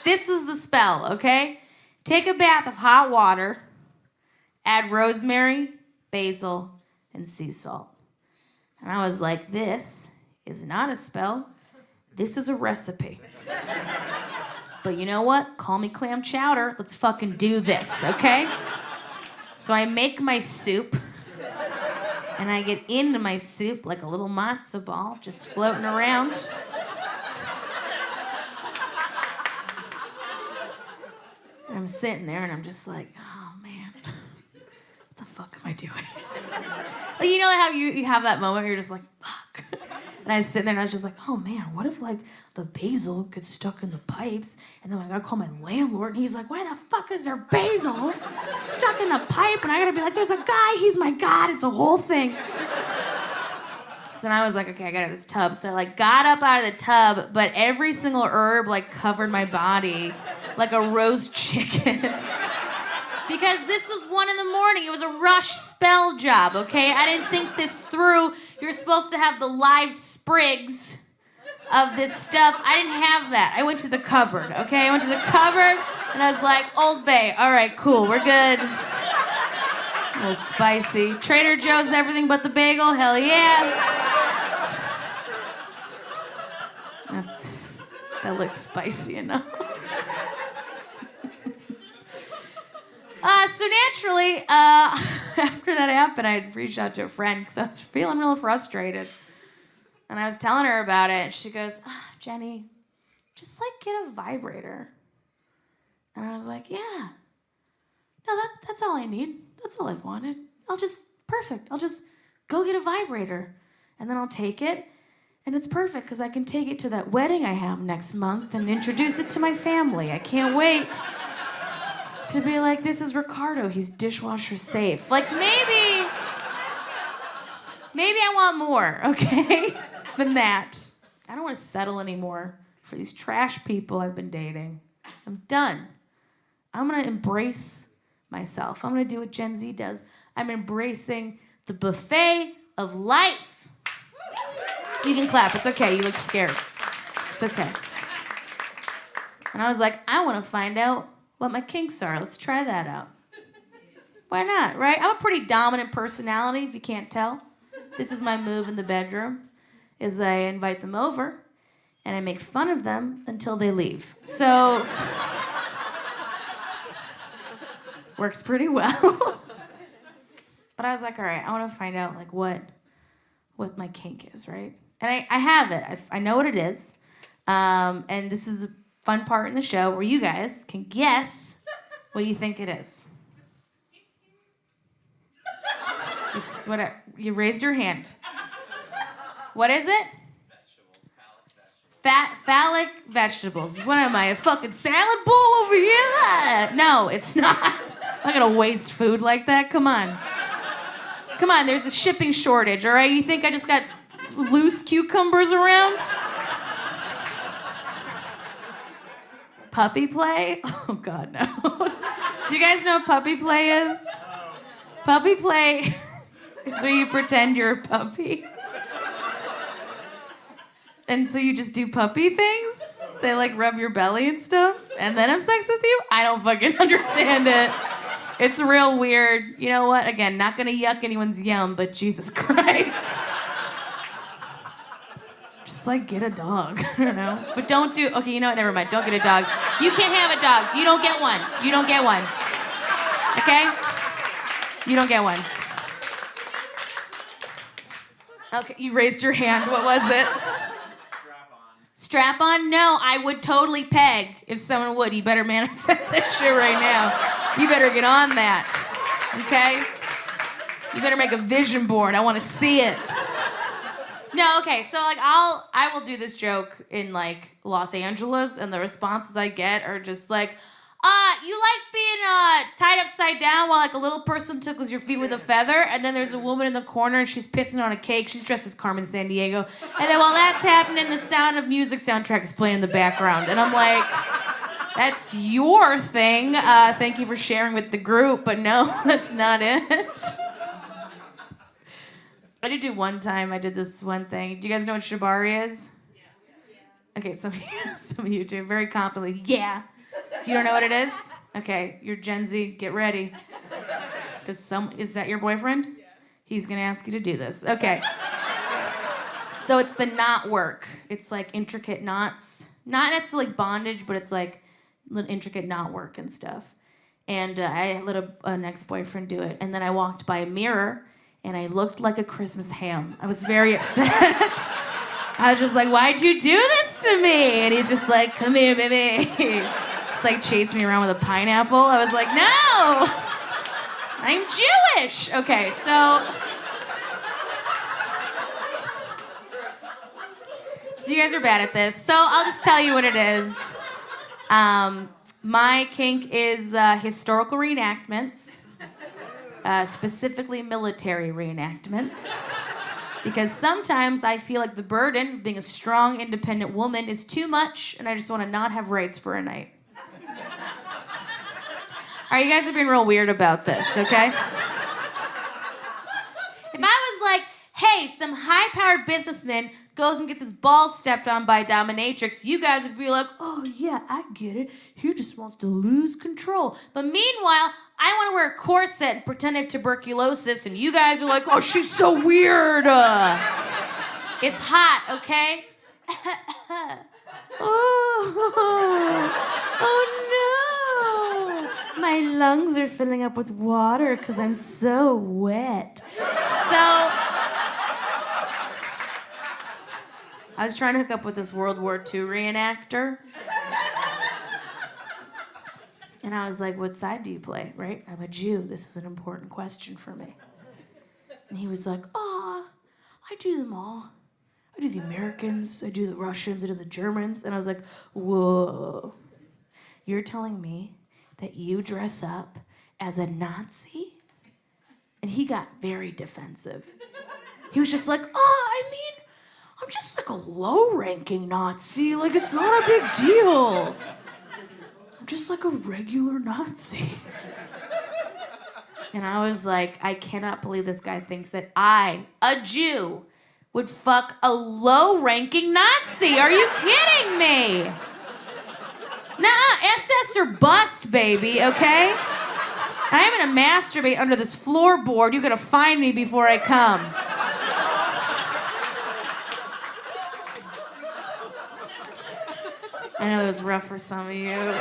This was the spell, okay? Take a bath of hot water, add rosemary, basil, and sea salt. And I was like, this is not a spell. This is a recipe. But you know what? Call me clam chowder. Let's fucking do this, okay? So I make my soup, and I get into my soup like a little matzo ball, just floating around. And I'm sitting there, and I'm just like, oh, man, what the fuck am I doing? Like, you know how you have that moment where you're just like, fuck. And I was sitting there, and I was just like, oh, man, what if, like, the basil gets stuck in the pipes, and then I gotta call my landlord, and he's like, why the fuck is there basil stuck in the pipe? And I gotta be like, there's a guy, he's my God, it's a whole thing. So then I was like, okay, I got out of this tub. So I, like, got up out of the tub, but every single herb, like, covered my body like a roast chicken. Because this was 1 a.m. It was a rush spell job, okay? I didn't think this through. You're supposed to have the live sprigs of this stuff. I didn't have that. I went to the cupboard, okay? I went to the cupboard, and I was like, Old Bay, all right, cool, we're good. A little spicy. Trader Joe's everything but the bagel, hell yeah. That looks spicy enough. So naturally, after that happened, I reached out to a friend because I was feeling real frustrated. And I was telling her about it, and she goes, Jenny, just, like, get a vibrator. And I was like, yeah. No, that's all I need. That's all I've wanted. I'll just go get a vibrator. And then I'll take it, and it's perfect because I can take it to that wedding I have next month and introduce it to my family. I can't wait to be like, this is Ricardo. He's dishwasher safe. Like, maybe I want more, okay, than that. I don't want to settle anymore for these trash people I've been dating. I'm done. I'm going to embrace myself. I'm going to do what Gen Z does. I'm embracing the buffet of life. You can clap. It's okay. You look scared. It's okay. And I was like, I want to find out what my kinks are. Let's try that out. Why not, right? I'm a pretty dominant personality, if you can't tell. This is my move in the bedroom, is I invite them over, and I make fun of them until they leave. So, works pretty well. But I was like, all right, I want to find out, like, what my kink is, right? And I have it. I know what it is. And this is a fun part in the show where you guys can guess what you think it is. Just whatever. You raised your hand. What is it? Phallic vegetables. What am I, a fucking salad bowl over here? No, it's not. I'm not gonna waste food like that. Come on. Come on, there's a shipping shortage, all right? You think I just got loose cucumbers around? Puppy play? Oh, God, no. Do you guys know what puppy play is? Puppy play is where you pretend you're a puppy. And so you just do puppy things? They, like, rub your belly and stuff and then have sex with you? I don't fucking understand it. It's real weird. You know what? Again, not gonna yuck anyone's yum, but Jesus Christ. Just, like, get a dog. I don't know. But don't do... Okay, you know what? Never mind. Don't get a dog. You can't have a dog. You don't get one. You don't get one. Okay? You don't get one. Okay, you raised your hand. What was it? Strap on? No, I would totally peg if someone would. You better manifest that shit right now. You better get on that, okay? You better make a vision board. I want to see it. No, okay, so like I will do this joke in like Los Angeles, and the responses I get are just like, you like being tied upside down while like a little person tickles your feet with a feather, and then there's a woman in the corner and she's pissing on a cake. She's dressed as Carmen Sandiego. And then while that's happening, the Sound of Music soundtrack is playing in the background. And I'm like, that's your thing. Thank you for sharing with the group, but no, that's not it. I did do one time, I did this one thing. Do you guys know what shibari is? Yeah. Okay, some of you do. Very confidently, yeah. You don't know what it is? Okay, you're Gen Z, get ready. Is that your boyfriend? Yeah. He's gonna ask you to do this. Okay. So it's the knot work. It's like intricate knots. Not necessarily bondage, but it's like little intricate knot work and stuff. And I let an ex-boyfriend do it. And then I walked by a mirror and I looked like a Christmas ham. I was very upset. I was just like, why'd you do this to me? And he's just like, come here, baby. Just like chasing me around with a pineapple. I was like, no, I'm Jewish. Okay, so you guys are bad at this. So I'll just tell you what it is. My kink is historical reenactments, specifically military reenactments. Because sometimes I feel like the burden of being a strong, independent woman is too much, and I just want to not have rights for a night. All right, you guys are being real weird about this, okay? If I was like, hey, some high-powered businessman goes and gets his balls stepped on by a dominatrix, you guys would be like, oh, yeah, I get it. He just wants to lose control. But meanwhile, I want to wear a corset and pretend I have tuberculosis, and you guys are like, oh, she's so weird. It's hot, okay? Oh, no. My lungs are filling up with water because I'm so wet. So I was trying to hook up with this World War II reenactor. And I was like, what side do you play, right? I'm a Jew. This is an important question for me. And he was like, I do them all. I do the Americans, I do the Russians, I do the Germans. And I was like, whoa. You're telling me that you dress up as a Nazi? And he got very defensive. He was just like, I'm just like a low-ranking Nazi. Like, it's not a big deal. I'm just like a regular Nazi. And I was like, I cannot believe this guy thinks that I, a Jew, would fuck a low-ranking Nazi. Are you kidding me? Nah, SS or bust, baby, okay? I'm gonna masturbate under this floorboard. You gotta find me before I come. I know it was rough for some of you.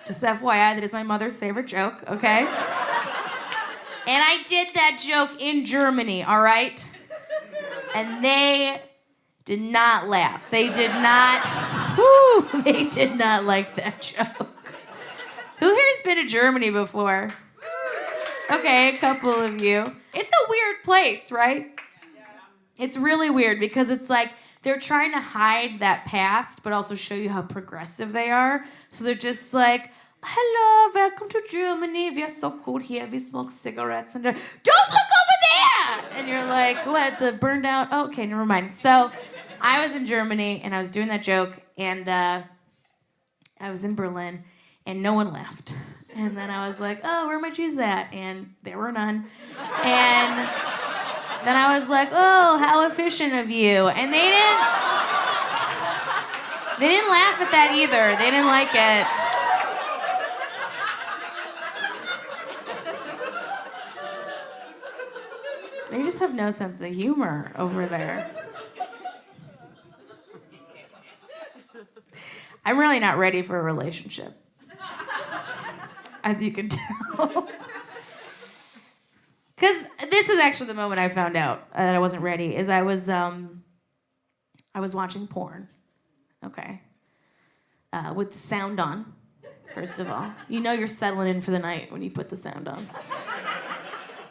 Just FYI, that is my mother's favorite joke, okay? And I did that joke in Germany, all right? And they did not laugh. They did not like that joke. Who here's been to Germany before? Okay, a couple of you. It's a weird place, right? It's really weird because it's like they're trying to hide that past, but also show you how progressive they are. So they're just like, hello, welcome to Germany. We are so cool here. We smoke cigarettes. And don't look over there! And you're like, what, the burned out? Oh, okay, never mind. So I was in Germany, and I was doing that joke, and I was in Berlin, and no one laughed. And then I was like, oh, where are my Jews at? And there were none. And then I was like, oh, how efficient of you. And they didn't laugh at that either. They didn't like it. They just have no sense of humor over there. I'm really not ready for a relationship, as you can tell. Because this is actually the moment I found out that I wasn't ready, is I was watching porn, okay, with the sound on, first of all. You know you're settling in for the night when you put the sound on.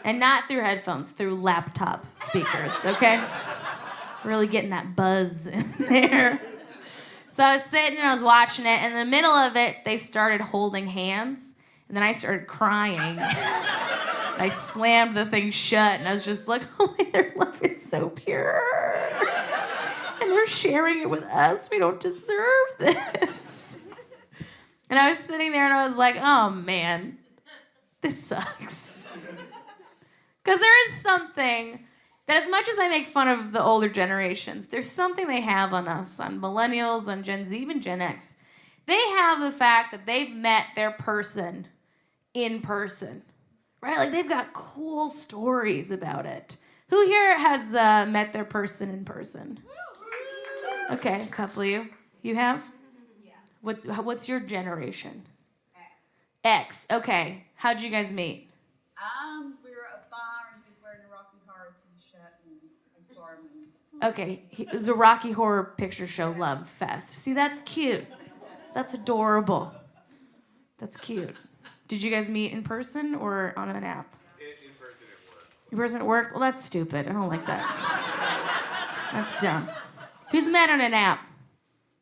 And not through headphones, through laptop speakers, okay? Really getting that buzz in there. So I was sitting and I was watching it, and in the middle of it, they started holding hands, and then I started crying. I slammed the thing shut, and I was just like, oh my, their love is so pure. And they're sharing it with us. We don't deserve this. And I was sitting there, and I was like, oh man, this sucks. Because there is something that, as much as I make fun of the older generations, there's something they have on us, on millennials, on Gen Z, even Gen X. They have the fact that they've met their person in person, right? Like, they've got cool stories about it. Who here has met their person in person? Okay, a couple of you. You have? Yeah. What's your generation? X. Okay. How'd you guys meet? We were at a bar and he was wearing a Rocky Horror t-shirt and I saw him. Okay, it was a Rocky Horror Picture Show love fest. See, that's cute. That's adorable. That's cute. Did you guys meet in person or on an app? In person at work. In person at work? Well, that's stupid. I don't like that. That's dumb. Who's met on an app?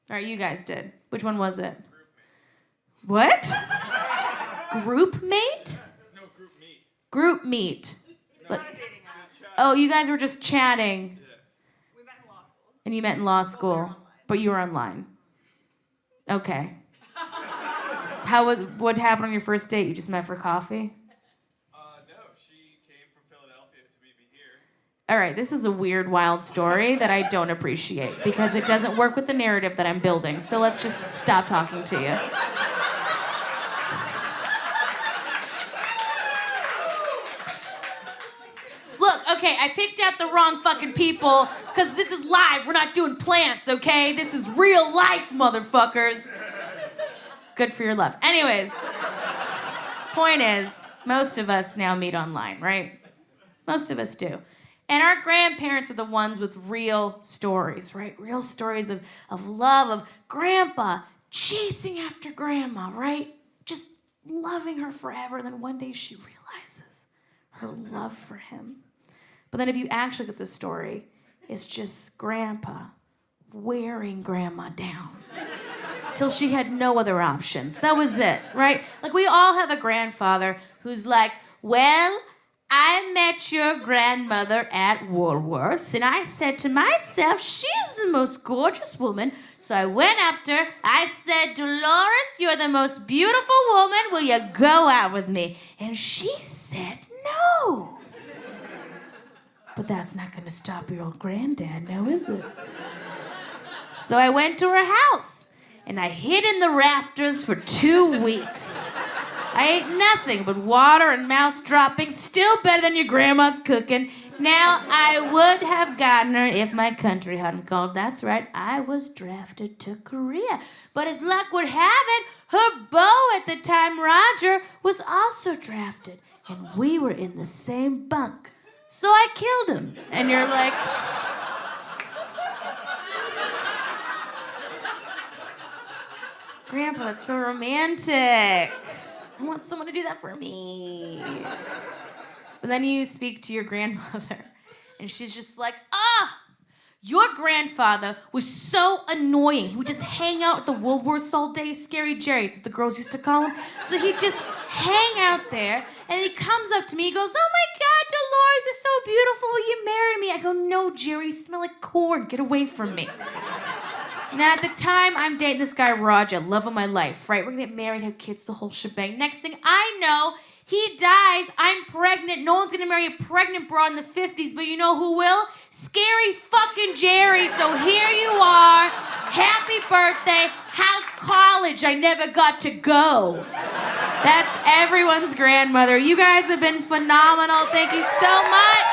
All right, you guys did. Which one was it? What? Group mate? No, group meet. Group meet. No, But- not a dating app. Oh, you guys were just chatting. Yeah. We met in law school. And you met in law school, but you were online. Okay. What happened on your first date? You just met for coffee? No, she came from Philadelphia to meet me here. All right, this is a weird, wild story that I don't appreciate because it doesn't work with the narrative that I'm building. So let's just stop talking to you. Look, okay, I picked out the wrong fucking people because this is live. We're not doing plants, okay? This is real life, motherfuckers. Good for your love. Anyways, point is, most of us now meet online, right? Most of us do. And our grandparents are the ones with real stories, right? Real stories of love, of grandpa chasing after grandma, right? Just loving her forever. And then one day she realizes her love for him. But then if you actually get the story, it's just grandpa wearing grandma down till she had no other options. That was it, right? Like, we all have a grandfather who's like, well, I met your grandmother at Woolworths, and I said to myself, she's the most gorgeous woman. So I went up to her. I said, Dolores, you're the most beautiful woman. Will you go out with me? And she said no. But that's not going to stop your old granddad, now is it? So I went to her house, and I hid in the rafters for 2 weeks. I ate nothing but water and mouse droppings, still better than your grandma's cooking. Now, I would have gotten her if my country hadn't called. That's right, I was drafted to Korea. But as luck would have it, her beau at the time, Roger, was also drafted. And we were in the same bunk. So I killed him. And you're like... Grandpa, that's so romantic. I want someone to do that for me. But then you speak to your grandmother, and she's just like, your grandfather was so annoying. He would just hang out at the Woolworths all day, Scary Jerry, it's what the girls used to call him. So he'd just hang out there, and he comes up to me, he goes, oh my God, Dolores, you're so beautiful, will you marry me? I go, no, Jerry, you smell like corn, get away from me. Now, at the time, I'm dating this guy, Roger, love of my life, right? We're gonna get married, have kids, the whole shebang. Next thing I know, he dies, I'm pregnant, no one's gonna marry a pregnant broad in the 50s, but you know who will? Scary fucking Jerry, so here you are, happy birthday, how's college? I never got to go. That's everyone's grandmother. You guys have been phenomenal, thank you so much.